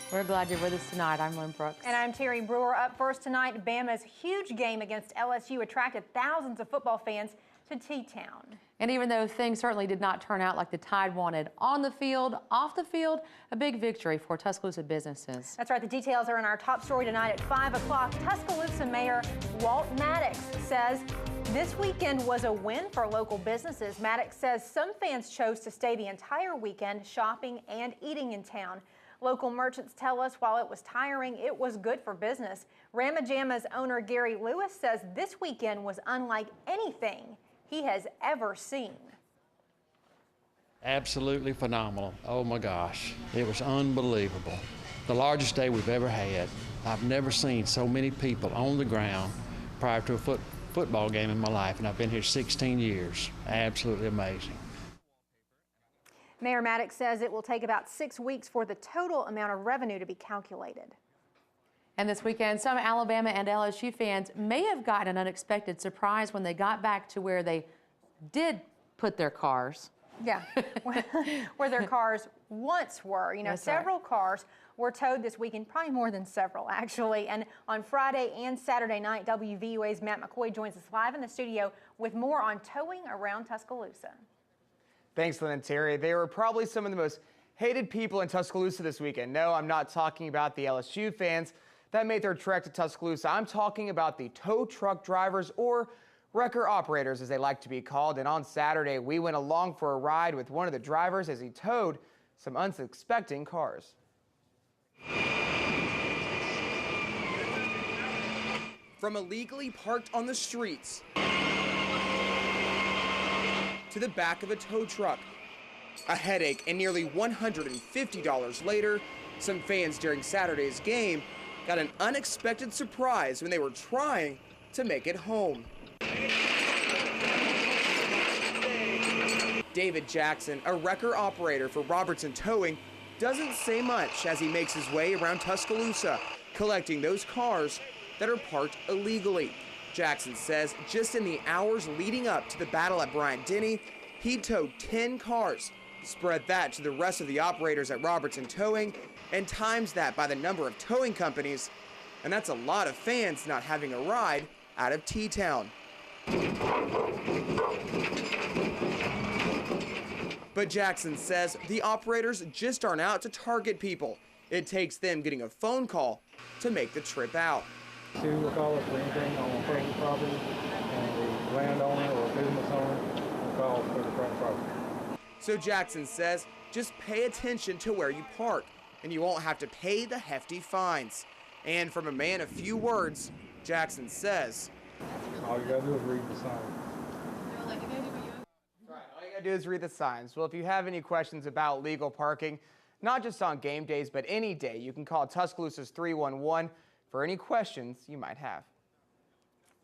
We're glad you're with us tonight. I'm Lynn Brooks. And I'm Terry Brewer. Up first tonight, Bama's huge game against LSU attracted thousands of football fans to T-Town. And even though things certainly did not turn out like the Tide wanted on the field, off the field, a big victory for Tuscaloosa businesses. That's right. The details are in our top story tonight at 5 o'clock. Tuscaloosa Mayor Walt Maddox says this weekend was a win for local businesses. Maddox says some fans chose to stay the entire weekend shopping and eating in town. Local merchants tell us while it was tiring, it was good for business. Ramajama's owner Gary Lewis says this weekend was unlike anything he has ever seen. Absolutely phenomenal. Oh my gosh, it was unbelievable. The largest day we've ever had. I've never seen so many people on the ground prior to a football game in my life, and I've been here 16 years. Absolutely amazing. Mayor Maddox says it will take about 6 weeks for the total amount of revenue to be calculated. And this weekend, some Alabama and LSU fans may have gotten an unexpected surprise when they got back to where they did put their cars. Yeah, where their cars once were. You know, That's several cars were towed this weekend, probably more than several, actually. And on Friday and Saturday night, WVUA's Matt McCoy joins us live in the studio with more on towing around Tuscaloosa. Thanks, Lynn and Terry. They were probably some of the most hated people in Tuscaloosa this weekend. No, I'm not talking about the LSU fans that made their trek to Tuscaloosa. I'm talking about the tow truck drivers, or wrecker operators as they like to be called. And on Saturday, we went along for a ride with one of the drivers as he towed some unsuspecting cars. From illegally parked on the streets to the back of a tow truck. A headache, and nearly $150 later, some fans during Saturday's game got an unexpected surprise when they were trying to make it home. David Jackson, a wrecker operator for Robertson Towing, doesn't say much as he makes his way around Tuscaloosa, collecting those cars that are parked illegally. Jackson says just in the hours leading up to the battle at Bryant-Denny, he towed 10 cars. Spread that to the rest of the operators at Robertson Towing and times that by the number of towing companies, and that's a lot of fans not having a ride out of T-Town. But Jackson says the operators just aren't out to target people. It takes them getting a phone call to make the trip out. We will call us for anything on private property, and the landowner or business owner will call for the private property. So Jackson says just pay attention to where you park, and you won't have to pay the hefty fines. And from a man of few words, Jackson says, all you gotta do is read the sign. Right, all you gotta do is read the signs. Well, if you have any questions about legal parking, not just on game days, but any day, you can call Tuscaloosa's 311 for any questions you might have.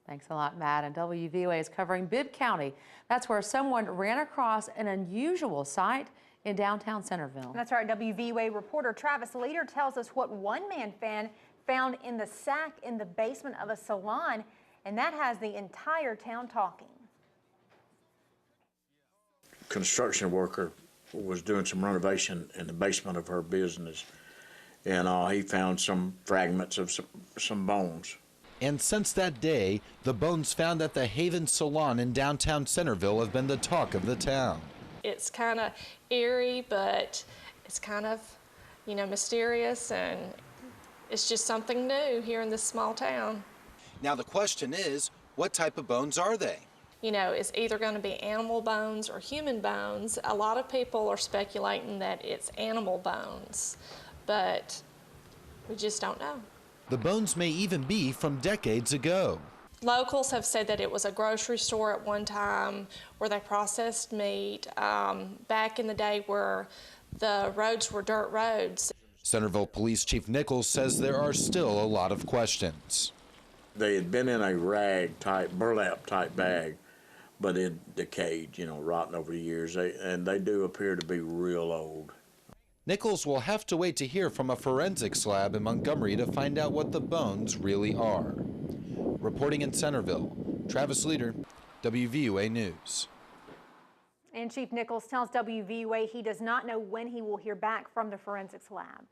Thanks a lot, Matt. And WVUA is covering Bibb County. That's where someone ran across an unusual sight in downtown Centerville. That's right. WVUA reporter Travis Leader tells us what one-man fan found in the sack in the basement of a salon, and that has the entire town talking. Construction worker was doing some renovation in the basement of her business, and he found some fragments of some bones. And since that day, the bones found at the Haven Salon in downtown Centerville have been the talk of the town. It's kind of eerie, but it's kind of, you know, mysterious, and it's just something new here in this small town. Now the question is, what type of bones are they? You know, it's either going to be animal bones or human bones. A lot of people are speculating that it's animal bones, but we just don't know. The bones may even be from decades ago. Locals have said that it was a grocery store at one time where they processed meat back in the day where the roads were dirt roads. Centerville Police Chief Nichols says there are still a lot of questions. They had been in a rag type, burlap type bag, but it decayed, you know, rotten over the years, and they do appear to be real old. Nichols will have to wait to hear from a forensics lab in Montgomery to find out what the bones really are. Reporting in Centerville, Travis Leader, WVUA News. And Chief Nichols tells WVUA he does not know when he will hear back from the forensics lab.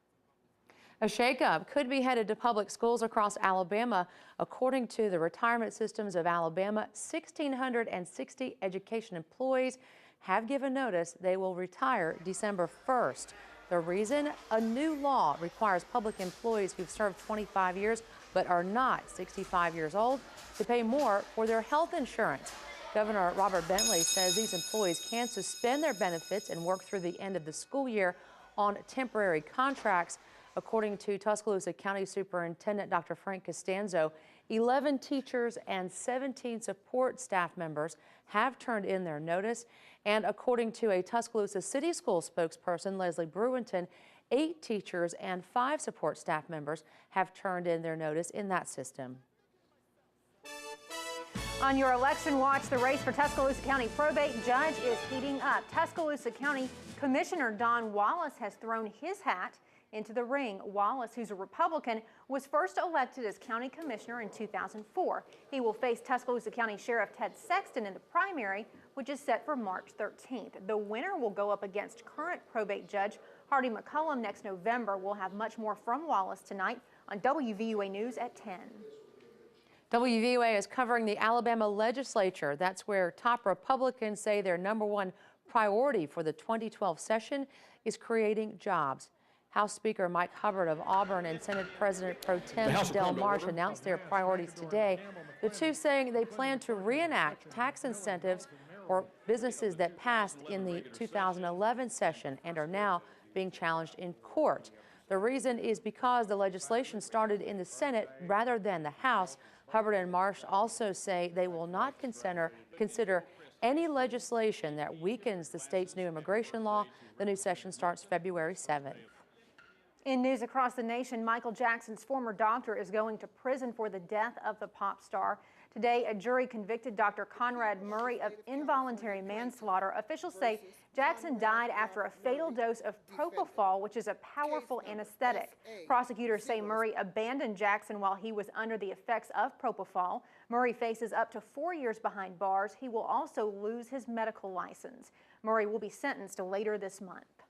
A shakeup could be headed to public schools across Alabama. According to the Retirement Systems of Alabama, 1,660 education employees have given notice they will retire December 1st. The reason? A new law requires public employees who've served 25 years but are not 65 years old to pay more for their health insurance. Governor Robert Bentley says these employees can suspend their benefits and work through the end of the school year on temporary contracts. According to Tuscaloosa County Superintendent Dr. Frank Costanzo, 11 teachers and 17 support staff members have turned in their notice. And according to a Tuscaloosa City School spokesperson, Leslie Brewington, 8 teachers and 5 support staff members have turned in their notice in that system. On your election watch, the race for Tuscaloosa County probate judge is heating up. Tuscaloosa County Commissioner Don Wallace has thrown his hat into the ring. Wallace, who's a Republican, was first elected as county commissioner in 2004. He will face Tuscaloosa County Sheriff Ted Sexton in the primary, which is set for March 13th. The winner will go up against current probate judge Hardy McCullum next November. We'll have much more from Wallace tonight on WVUA News at 10. WVUA is covering the Alabama legislature. That's where top Republicans say their #1 priority for the 2012 session is creating jobs. House Speaker Mike Hubbard of Auburn and Senate President Pro Tem Del Marsh announced their priorities today. The two saying they plan to reenact tax incentives for businesses that passed in the 2011 session and are now being challenged in court. The reason is because the legislation started in the Senate rather than the House. Hubbard and Marsh also say they will not consider any legislation that weakens the state's new immigration law. The new session starts February 7th. In news across the nation, Michael Jackson's former doctor is going to prison for the death of the pop star. Today, a jury convicted Dr. Conrad Murray of involuntary manslaughter. Officials say Jackson died after a fatal dose of propofol, which is a powerful anesthetic. Prosecutors say Murray abandoned Jackson while he was under the effects of propofol. Murray faces up to 4 years behind bars. He will also lose his medical license. Murray will be sentenced later this month.